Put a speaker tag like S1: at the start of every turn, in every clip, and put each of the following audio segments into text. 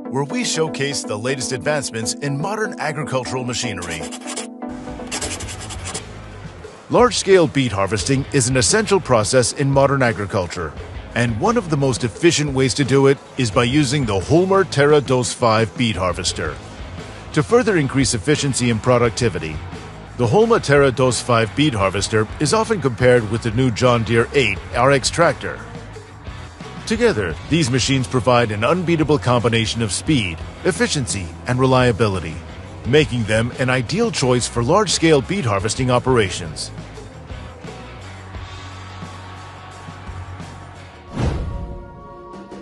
S1: where we showcase the latest advancements in modern agricultural machinery. Large-scale beet harvesting is an essential process in modern agriculture, and one of the most efficient ways to do it is by using the Holmer Terra Dos 5 beet harvester. To further increase efficiency and productivity, the Holmer Terra Dos 5 beet harvester is often compared with the new John Deere 8 RX tractor. Together, these machines provide an unbeatable combination of speed, efficiency, and reliability, making them an ideal choice for large-scale beet harvesting operations.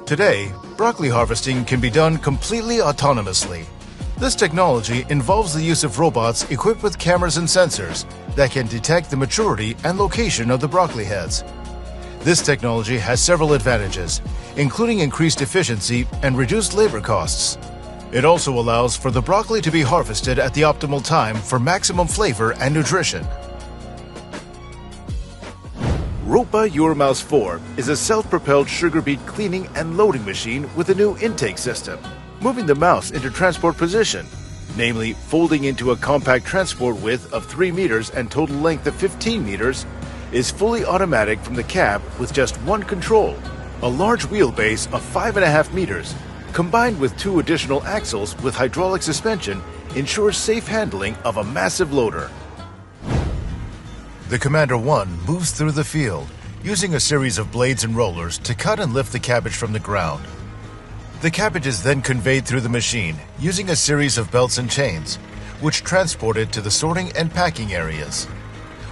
S1: Today, broccoli harvesting can be done completely autonomously. This technology involves the use of robots equipped with cameras and sensors that can detect the maturity and location of the broccoli heads. This technology has several advantages, including increased efficiency and reduced labor costs. It also allows for the broccoli to be harvested at the optimal time for maximum flavor and nutrition. Ropa Urmouse 4 is a self-propelled sugar beet cleaning and loading machine with a new intake system, moving the mouse into transport position, namely folding into a compact transport width of 3 meters and total length of 15 meters, is fully automatic from the cab with just one control. A large wheelbase of 5.5 meters, combined with 2 additional axles with hydraulic suspension, ensures safe handling of a massive loader. The Commander 1 moves through the field, using a series of blades and rollers to cut and lift the cabbage from the ground. The cabbage is then conveyed through the machine using a series of belts and chains, which transport it to the sorting and packing areas.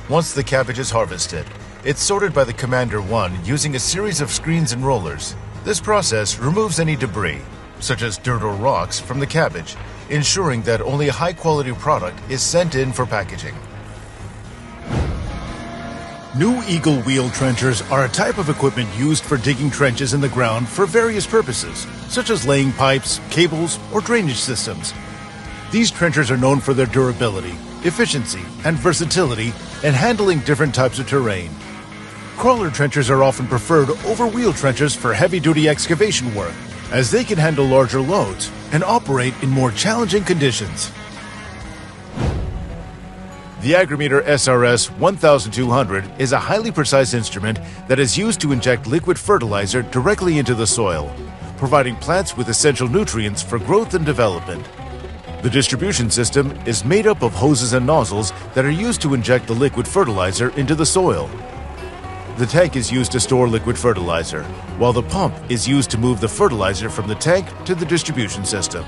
S1: Once the cabbage is harvested, it's sorted by the Commander 1 using a series of screens and rollers. This process removes any debris, such as dirt or rocks, from the cabbage, ensuring that only a high-quality product is sent in for packaging. New Eagle wheel trenchers are a type of equipment used for digging trenches in the ground for various purposes, such as laying pipes, cables, or drainage systems. These trenchers are known for their durability, efficiency, and versatility in handling different types of terrain. Crawler trenchers are often preferred over wheel trenchers for heavy-duty excavation work, as they can handle larger loads and operate in more challenging conditions. The Agrimeter SRS 1200 is a highly precise instrument that is used to inject liquid fertilizer directly into the soil, providing plants with essential nutrients for growth and development. The distribution system is made up of hoses and nozzles that are used to inject the liquid fertilizer into the soil. The tank is used to store liquid fertilizer, while the pump is used to move the fertilizer from the tank to the distribution system.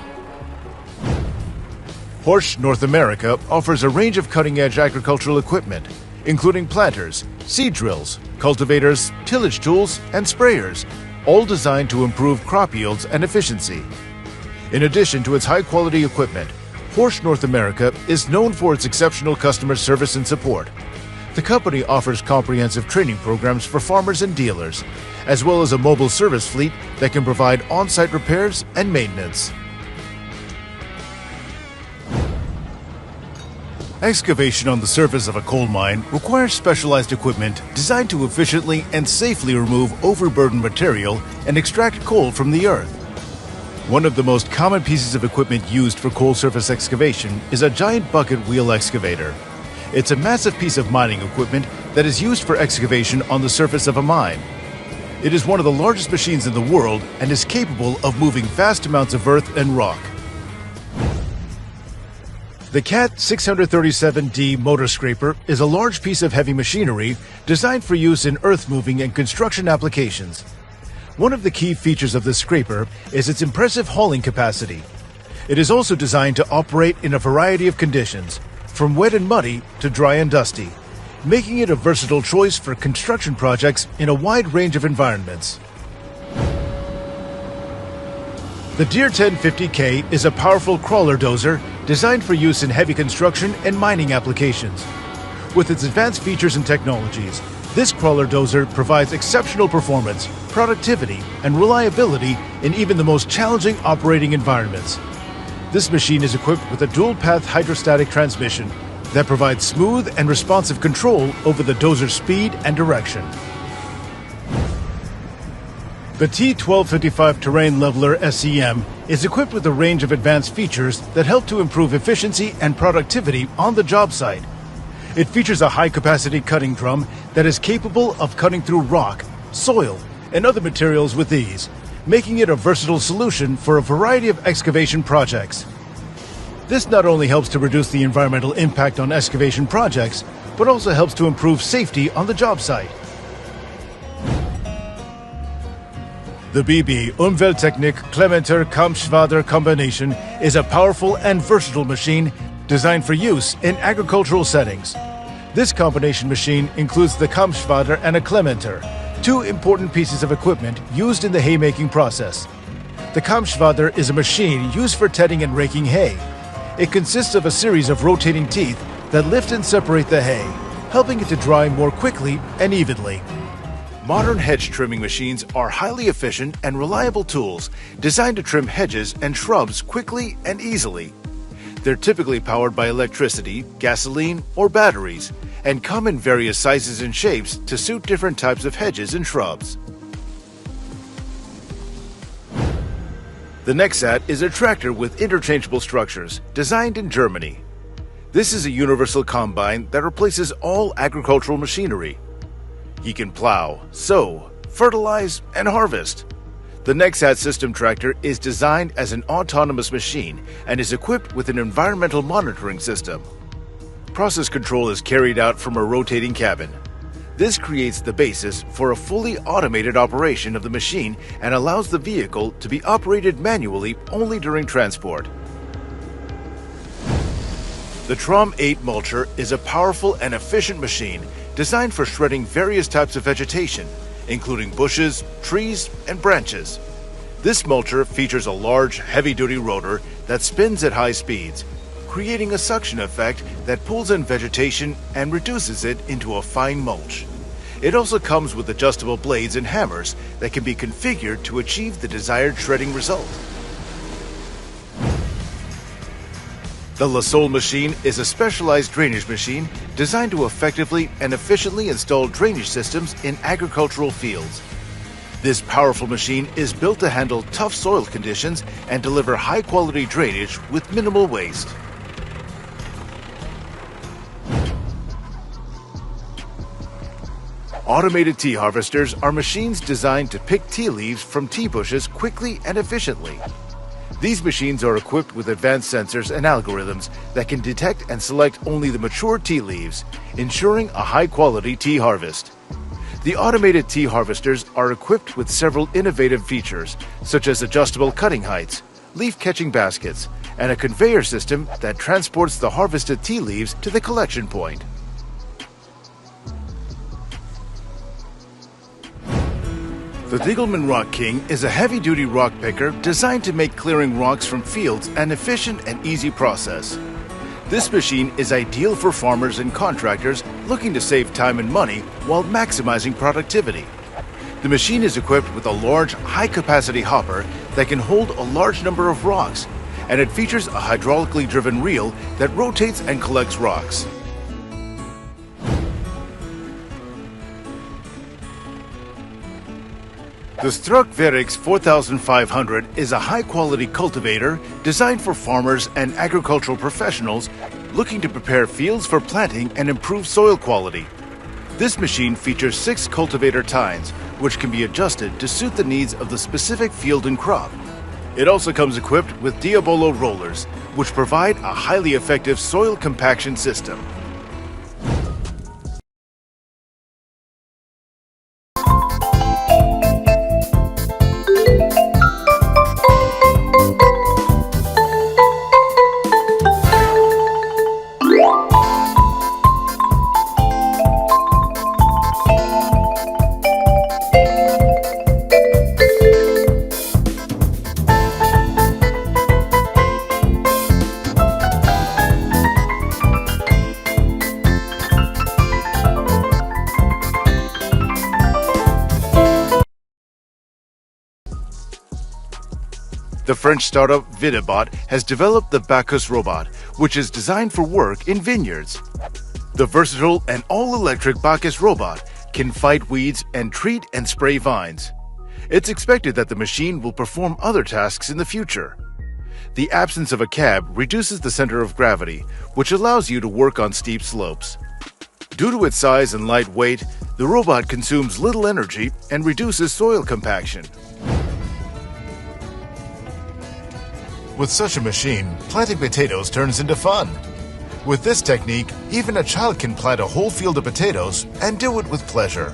S1: Horsch North America offers a range of cutting-edge agricultural equipment, including planters, seed drills, cultivators, tillage tools, and sprayers, all designed to improve crop yields and efficiency. In addition to its high-quality equipment, Horsch North America is known for its exceptional customer service and support. The company offers comprehensive training programs for farmers and dealers, as well as a mobile service fleet that can provide on-site repairs and maintenance. Excavation on the surface of a coal mine requires specialized equipment designed to efficiently and safely remove overburdened material and extract coal from the earth. One of the most common pieces of equipment used for coal surface excavation is a giant bucket wheel excavator. It's a massive piece of mining equipment that is used for excavation on the surface of a mine. It is one of the largest machines in the world and is capable of moving vast amounts of earth and rock. The CAT 637D motor scraper is a large piece of heavy machinery designed for use in earth moving and construction applications. One of the key features of this scraper is its impressive hauling capacity. It is also designed to operate in a variety of conditions, from wet and muddy to dry and dusty, making it a versatile choice for construction projects in a wide range of environments. The Deere 1050K is a powerful crawler dozer designed for use in heavy construction and mining applications. With its advanced features and technologies, this crawler dozer provides exceptional performance, productivity, and reliability in even the most challenging operating environments. This machine is equipped with a dual-path hydrostatic transmission that provides smooth and responsive control over the dozer's speed and direction. The T1255 Terrain Leveler SEM is equipped with a range of advanced features that help to improve efficiency and productivity on the job site. It features a high-capacity cutting drum that is capable of cutting through rock, soil, and other materials with ease, making it a versatile solution for a variety of excavation projects. This not only helps to reduce the environmental impact on excavation projects, but also helps to improve safety on the job site. The BB Umwelttechnik Clementer Kampfschwader combination is a powerful and versatile machine designed for use in agricultural settings. This combination machine includes the Kampfschwader and a Clementer, two important pieces of equipment used in the haymaking process. The Kampfschwader is a machine used for tedding and raking hay. It consists of a series of rotating teeth that lift and separate the hay, helping it to dry more quickly and evenly. Modern hedge trimming machines are highly efficient and reliable tools designed to trim hedges and shrubs quickly and easily. They're typically powered by electricity, gasoline, or batteries, and come in various sizes and shapes to suit different types of hedges and shrubs. The Nexat is a tractor with interchangeable structures designed in Germany. This is a universal combine that replaces all agricultural machinery. He can plow, sow, fertilize, and harvest. The Nexat system tractor is designed as an autonomous machine and is equipped with an environmental monitoring system. Process control is carried out from a rotating cabin. This creates the basis for a fully automated operation of the machine and allows the vehicle to be operated manually only during transport. The Trom 8 mulcher is a powerful and efficient machine designed for shredding various types of vegetation, including bushes, trees, and branches. This mulcher features a large, heavy-duty rotor that spins at high speeds, creating a suction effect that pulls in vegetation and reduces it into a fine mulch. It also comes with adjustable blades and hammers that can be configured to achieve the desired shredding result. The Lasol machine is a specialized drainage machine designed to effectively and efficiently install drainage systems in agricultural fields. This powerful machine is built to handle tough soil conditions and deliver high-quality drainage with minimal waste. Automated tea harvesters are machines designed to pick tea leaves from tea bushes quickly and efficiently. These machines are equipped with advanced sensors and algorithms that can detect and select only the mature tea leaves, ensuring a high-quality tea harvest. The automated tea harvesters are equipped with several innovative features, such as adjustable cutting heights, leaf-catching baskets, and a conveyor system that transports the harvested tea leaves to the collection point. The Diegelmann Rock King is a heavy-duty rock picker designed to make clearing rocks from fields an efficient and easy process. This machine is ideal for farmers and contractors looking to save time and money while maximizing productivity. The machine is equipped with a large, high-capacity hopper that can hold a large number of rocks, and it features a hydraulically driven reel that rotates and collects rocks. The Struck Verix 4500 is a high-quality cultivator designed for farmers and agricultural professionals looking to prepare fields for planting and improve soil quality. This machine features 6 cultivator tines, which can be adjusted to suit the needs of the specific field and crop. It also comes equipped with Diabolo rollers, which provide a highly effective soil compaction system. The French startup Videbot has developed the Bacchus robot, which is designed for work in vineyards. The versatile and all-electric Bacchus robot can fight weeds and treat and spray vines. It's expected that the machine will perform other tasks in the future. The absence of a cab reduces the center of gravity, which allows you to work on steep slopes. Due to its size and light weight, the robot consumes little energy and reduces soil compaction. With such a machine, planting potatoes turns into fun. With this technique, even a child can plant a whole field of potatoes and do it with pleasure.